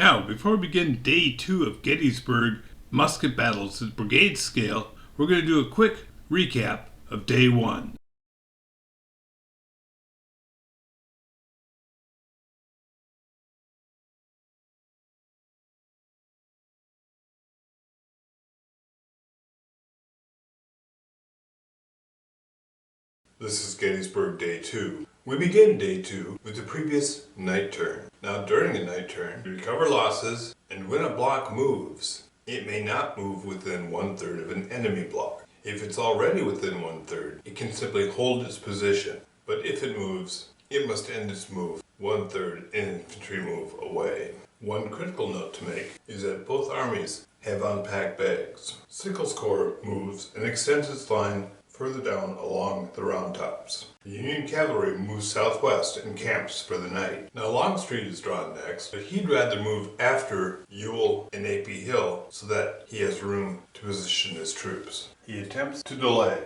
Now, before we begin Day 2 of Gettysburg Musket Battles at Brigade scale, we're going to do a quick recap of Day 1. This is Gettysburg Day 2. We begin Day 2 with the previous night turn. Now during a night turn, you recover losses, and when a block moves, it may not move within 1/3 of an enemy block. If it's already within 1/3, it can simply hold its position. But if it moves, it must end its move 1/3 infantry move away. One critical note to make is that both armies have unpacked bags. Sickles' Corps moves and extends its line further down along the Round Tops. The Union cavalry moves southwest and camps for the night. Now Longstreet is drawn next, but he'd rather move after Ewell and A.P. Hill so that he has room to position his troops. He attempts to delay.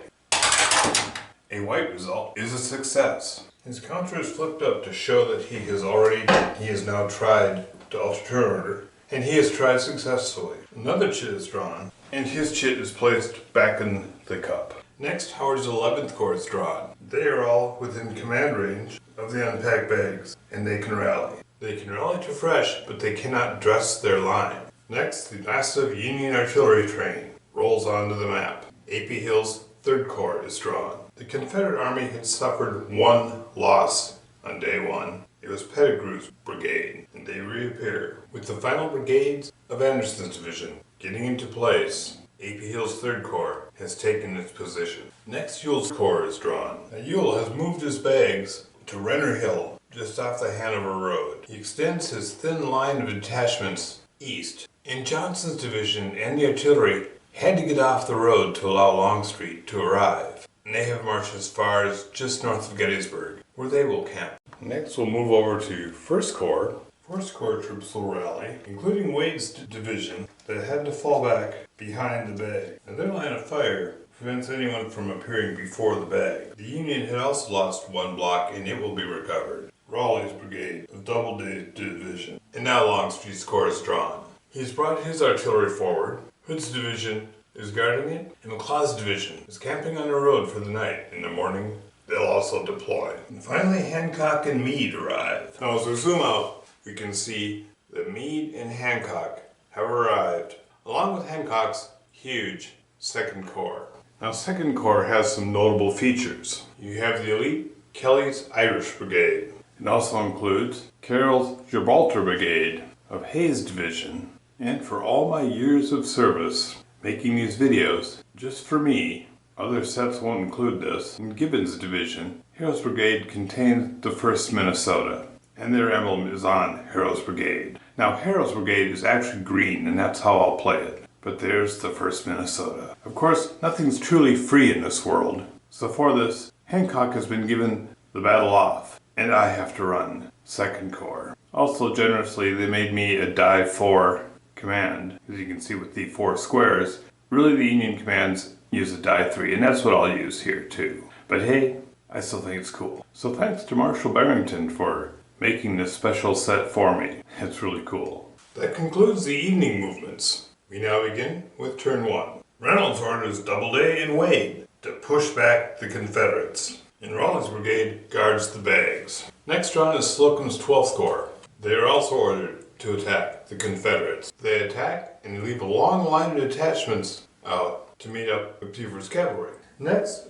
A white result is a success. His counter is flipped up to show that he has now tried to alter turn order, and he has tried successfully. Another chit is drawn, and his chit is placed back in the cup. Next, Howard's 11th Corps is drawn. They are all within command range of the unpacked bags, and they can rally. They can rally to fresh, but they cannot dress their line. Next, the massive Union artillery train rolls onto the map. A.P. Hill's 3rd Corps is drawn. The Confederate Army had suffered one loss on Day 1. It was Pettigrew's brigade, and they reappear. With the final brigades of Anderson's division getting into place, A.P. Hill's 3rd Corps has taken its position. Next, Ewell's Corps is drawn. Now, Ewell has moved his bags to Renner Hill, just off the Hanover Road. He extends his thin line of detachments east, and Johnson's division and the artillery had to get off the road to allow Longstreet to arrive. And they have marched as far as just north of Gettysburg, where they will camp. Next, we'll move over to 1st Corps. 1st Corps troops will rally, including Wade's division that had to fall back behind the bag. Now, their line of fire prevents anyone from appearing before the bag. The Union had also lost one block, and it will be recovered. Raleigh's brigade of Doubleday's division. And now Longstreet's corps is drawn. He's brought his artillery forward. Hood's division is guarding it, and McLeod's division is camping on the road for the night. In the morning, they'll also deploy. And finally, Hancock and Meade arrive. Now, as we zoom out, we can see that Meade and Hancock have arrived, along with Hancock's huge 2nd Corps. Now, 2nd Corps has some notable features. You have the elite Kelly's Irish Brigade. It also includes Carroll's Gibraltar Brigade of Hayes Division. And for all my years of service making these videos, just for me, other sets won't include this, in Gibbon's Division, Harrow's Brigade contains the 1st Minnesota, and their emblem is on Harrow's Brigade. Now, Harrow's Brigade is actually green, and that's how I'll play it. But there's the 1st Minnesota. Of course, nothing's truly free in this world. So for this, Hancock has been given the battle off, and I have to run 2nd Corps. Also, generously, they made me a die 4 command. As you can see with the 4 squares, really the Union commands use a die 3, and that's what I'll use here too. But hey, I still think it's cool. So thanks to Marshall Barrington for making this special set for me. It's really cool. That concludes the evening movements. We now begin with turn 1. Reynolds orders Doubleday and Wade to push back the Confederates, and Raleigh's brigade guards the bags. Next drawn is Slocum's 12th Corps. They are also ordered to attack the Confederates. They attack and leave a long line of detachments out to meet up with Beaver's cavalry. Next,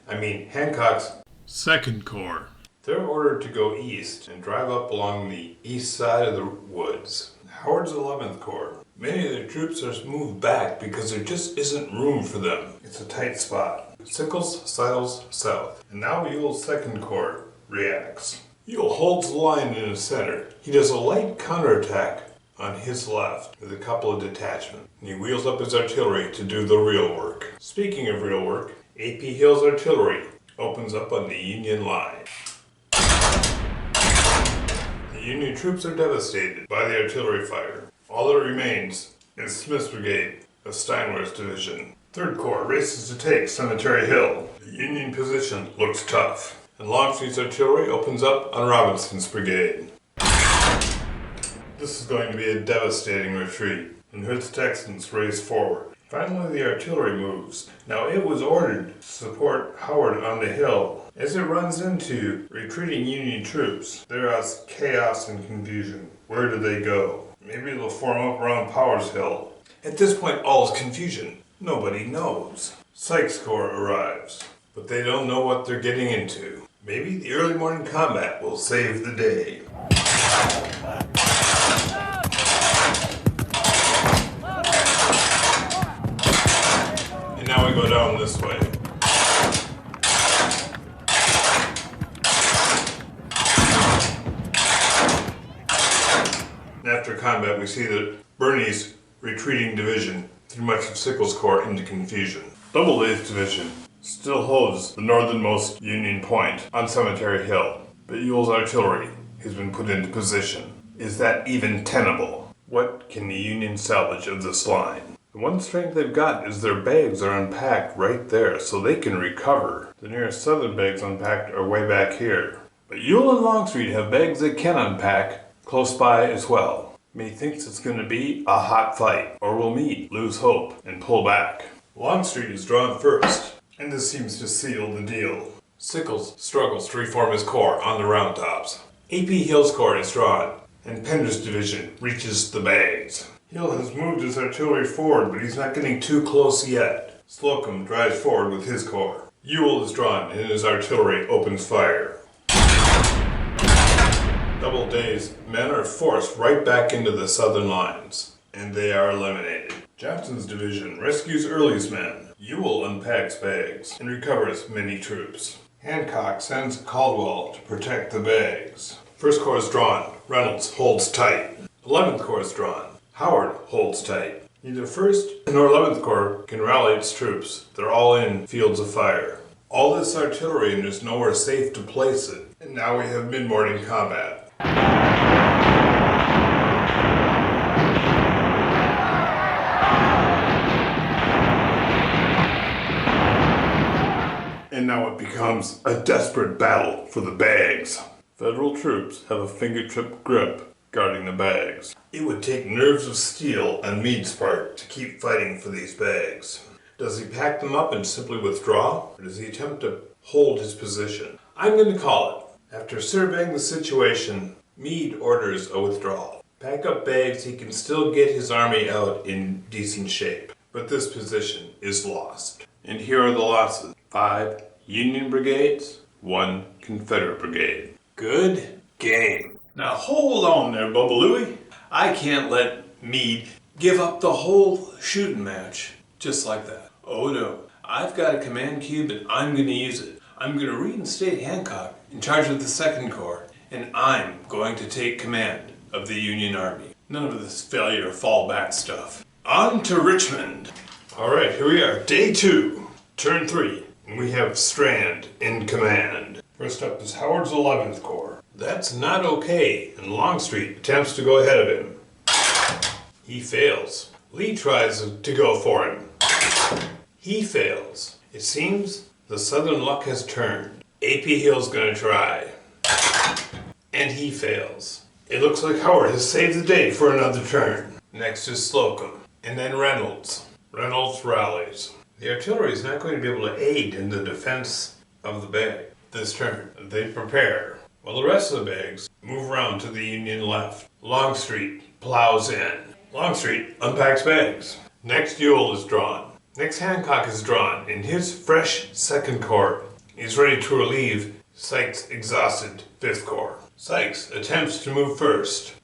Hancock's 2nd Corps. They're ordered to go east and drive up along the east side of the woods. Howard's 11th Corps. Many of their troops are moved back because there just isn't room for them. It's a tight spot. Sickles sidles south. And now Ewell's 2nd Corps reacts. Ewell holds the line in the center. He does a light counterattack on his left with a couple of detachments. And he wheels up his artillery to do the real work. Speaking of real work, A.P. Hill's artillery opens up on the Union line. The Union troops are devastated by the artillery fire. All that remains is Smith's brigade of Steinwehr's division. 3rd Corps races to take Cemetery Hill. The Union position looks tough, and Longstreet's artillery opens up on Robinson's brigade. This is going to be a devastating retreat, and Hood's Texans race forward. Finally, the artillery moves. Now, it was ordered to support Howard on the hill. As it runs into retreating Union troops, there is chaos and confusion. Where do they go? Maybe they'll form up around Powers Hill. At this point, all is confusion. Nobody knows. Sykes' Corps arrives, but they don't know what they're getting into. Maybe the early morning combat will save the day. And now we go down this way. After combat, we see that Birney's retreating division threw much of Sickles' Corps into confusion. Doubleday's division still holds the northernmost Union point on Cemetery Hill, but Ewell's artillery has been put into position. Is that even tenable? What can the Union salvage of this line? The one strength they've got is their bags are unpacked right there, so they can recover. The nearest southern bags unpacked are way back here. But Ewell and Longstreet have bags they can unpack close by as well. Methinks it's going to be a hot fight, or will Meade lose hope and pull back. Longstreet is drawn first, and this seems to seal the deal. Sickles struggles to reform his corps on the Round Tops. A.P. Hill's corps is drawn, and Pender's division reaches the bags. Hill has moved his artillery forward, but he's not getting too close yet. Slocum drives forward with his corps. Ewell is drawn, and his artillery opens fire. Doubleday's men are forced right back into the southern lines, and they are eliminated. Johnson's division rescues Early's men. Ewell unpacks bags and recovers many troops. Hancock sends Caldwell to protect the bags. First Corps is drawn. Reynolds holds tight. 11th Corps is drawn. Howard holds tight. Neither 1st nor 11th Corps can rally its troops. They're all in fields of fire. All this artillery and there's nowhere safe to place it. And now we have mid-morning combat. And now it becomes a desperate battle for the bags. Federal troops have a fingertip grip guarding the bags. It would take nerves of steel on Meade's part to keep fighting for these bags. Does he pack them up and simply withdraw, or does he attempt to hold his position? I'm going to call it. After surveying the situation, Meade orders a withdrawal. Pack up bags, he can still get his army out in decent shape. But this position is lost. And here are the losses. 5 Union brigades, 1 Confederate brigade. Good game. Now hold on there, Bubba Louie. I can't let Meade give up the whole shooting match just like that. Oh no, I've got a command cube and I'm going to use it. I'm going to reinstate Hancock in charge of the 2nd Corps, and I'm going to take command of the Union Army. None of this failure fallback stuff. On to Richmond. Alright, here we are. Day 2, turn 3. And we have Strand in command. First up is Howard's 11th Corps. That's not okay, and Longstreet attempts to go ahead of him. He fails. Lee tries to go for him. He fails. It seems the Southern luck has turned. A.P. Hill's gonna try. And he fails. It looks like Howard has saved the day for another turn. Next is Slocum, and then Reynolds. Reynolds rallies. The artillery is not going to be able to aid in the defense of the bag this turn. They prepare, while the rest of the bags move around to the Union left. Longstreet plows in. Longstreet unpacks bags. Next Ewell is drawn. Next Hancock is drawn. In his fresh 2nd Corps, he's ready to relieve Sykes' exhausted 5th Corps. Sykes attempts to move first,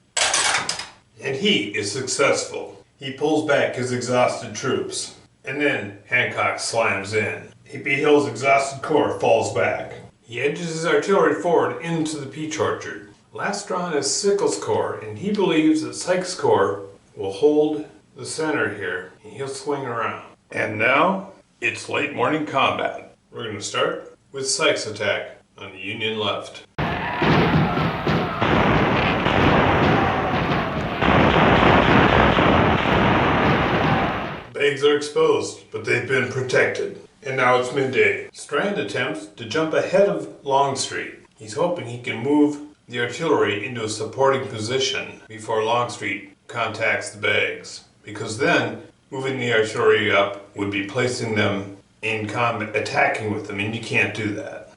and he is successful. He pulls back his exhausted troops. And then Hancock slams in. A.P. Hill's exhausted corps falls back. He edges his artillery forward into the peach orchard. Last drawn is Sickles' Corps, and he believes that Sykes' Corps will hold the center here, and he'll swing around. And now, it's late morning combat. We're going to start with Sykes' attack on the Union left. Bags are exposed, but they've been protected. And now it's midday. Strand attempts to jump ahead of Longstreet. He's hoping he can move the artillery into a supporting position before Longstreet contacts the bags, because then moving the artillery up would be placing them in combat, attacking with them, and you can't do that.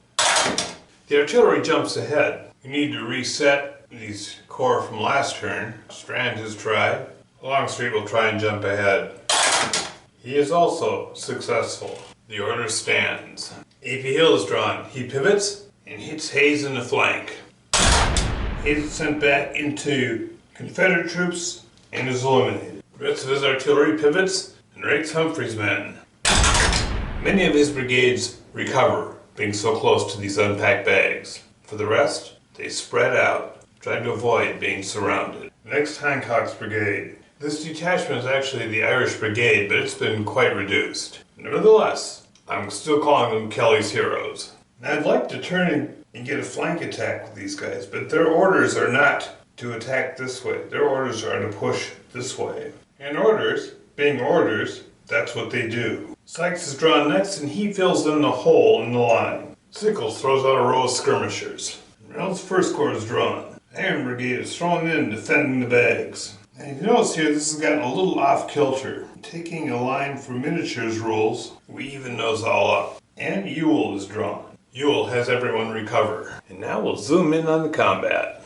The artillery jumps ahead. We need to reset these corps from last turn. Strand has tried. Longstreet will try and jump ahead. He is also successful. The order stands. A.P. Hill is drawn. He pivots and hits Hayes in the flank. Hayes is sent back into Confederate troops and is eliminated. The rest of his artillery pivots and rakes Humphrey's men. Many of his brigades recover, being so close to these unpacked bags. For the rest, they spread out, trying to avoid being surrounded. Next, Hancock's brigade. This detachment is actually the Irish Brigade, but it's been quite reduced. Nevertheless, I'm still calling them Kelly's heroes. Now, I'd like to turn and get a flank attack with these guys, but their orders are not to attack this way. Their orders are to push this way. And orders, being orders, that's what they do. Sykes is drawn next, and he fills in the hole in the line. Sickles throws out a row of skirmishers. Reynolds' First Corps is drawn. Iron Brigade is thrown in, defending the bags. And you notice here, this has gotten a little off kilter. Taking a line for miniatures rules, we even those all up. And Ewell is drawn. Ewell has everyone recover. And now we'll zoom in on the combat.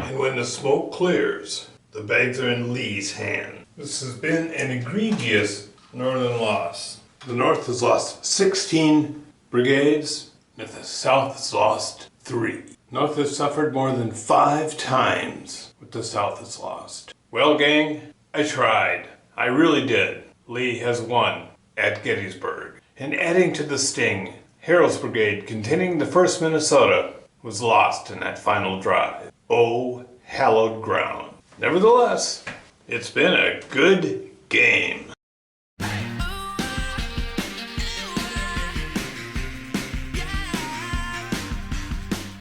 And when the smoke clears, the bags are in Lee's hand. This has been an egregious northern loss. The North has lost 16 brigades, and the South has lost 3. North has suffered more than 5 times what the South has lost. Well, gang, I tried. I really did. Lee has won at Gettysburg. And adding to the sting, Harold's brigade, containing the 1st Minnesota, was lost in that final drive. Oh, hallowed ground. Nevertheless, it's been a good game.